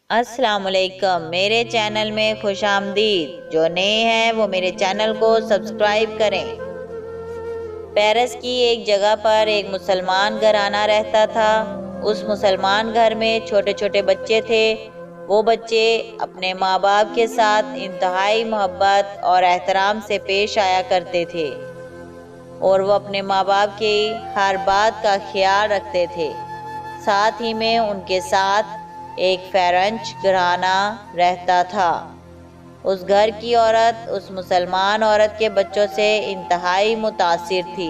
अस्सलाम वालेकुम, मेरे चैनल में खुश आमदीद। जो नए हैं वो मेरे चैनल को सब्सक्राइब करें। पेरिस की एक जगह पर एक मुसलमान घराना रहता था। उस मुसलमान घर में छोटे छोटे बच्चे थे। वो बच्चे अपने माँ बाप के साथ इंतहाई मोहब्बत और एहतराम से पेश आया करते थे और वो अपने माँ बाप की हर बात का ख्याल रखते थे। साथ ही में उनके साथ एक फ्रेंच घराना रहता था। उस घर की औरत उस मुसलमान औरत के बच्चों से इंतहाई मुतासिर थी।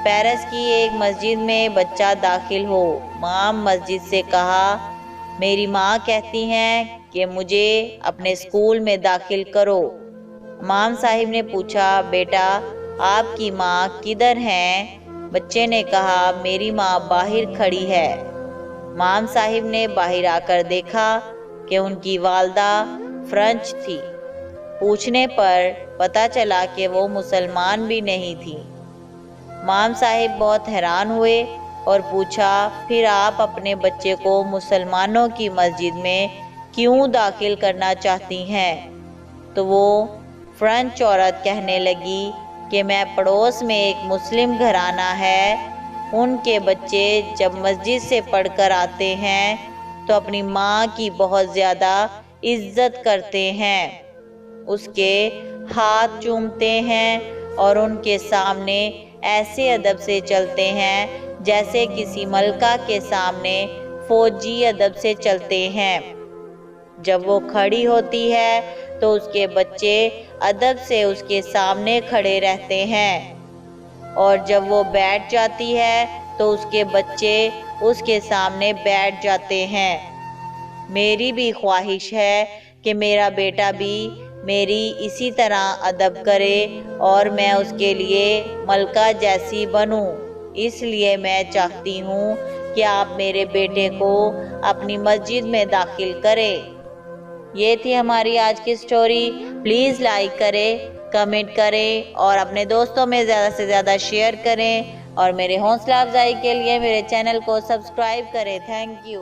पेरिस की एक मस्जिद में बच्चा दाखिल हो, इमाम मस्जिद से कहा, मेरी माँ कहती हैं कि मुझे अपने स्कूल में दाखिल करो। इमाम साहिब ने पूछा, बेटा आपकी माँ किधर हैं? बच्चे ने कहा, मेरी माँ बाहर खड़ी है। इमाम साहिब ने बाहर आकर देखा कि उनकी वालदा फ्रेंच थी। पूछने पर पता चला कि वो मुसलमान भी नहीं थी। इमाम साहिब बहुत हैरान हुए और पूछा, फिर आप अपने बच्चे को मुसलमानों की मस्जिद में क्यों दाखिल करना चाहती हैं? तो वो फ्रेंच औरत कहने लगी कि मैं पड़ोस में एक मुस्लिम घराना है, उनके बच्चे जब मस्जिद से पढ़कर आते हैं तो अपनी माँ की बहुत ज़्यादा इज्जत करते हैं, उसके हाथ चूमते हैं और उनके सामने ऐसे अदब से चलते हैं जैसे किसी मलका के सामने फौजी अदब से चलते हैं। जब वो खड़ी होती है तो उसके बच्चे अदब से उसके सामने खड़े रहते हैं और जब वो बैठ जाती है तो उसके बच्चे उसके सामने बैठ जाते हैं। मेरी भी ख्वाहिश है कि मेरा बेटा भी मेरी इसी तरह अदब करे और मैं उसके लिए मलका जैसी बनूं। इसलिए मैं चाहती हूँ कि आप मेरे बेटे को अपनी मस्जिद में दाखिल करें। ये थी हमारी आज की स्टोरी। प्लीज़ लाइक करें, कमेंट करें और अपने दोस्तों में ज़्यादा से ज़्यादा शेयर करें और मेरे हौसला अफजाई के लिए मेरे चैनल को सब्सक्राइब करें। Thank you.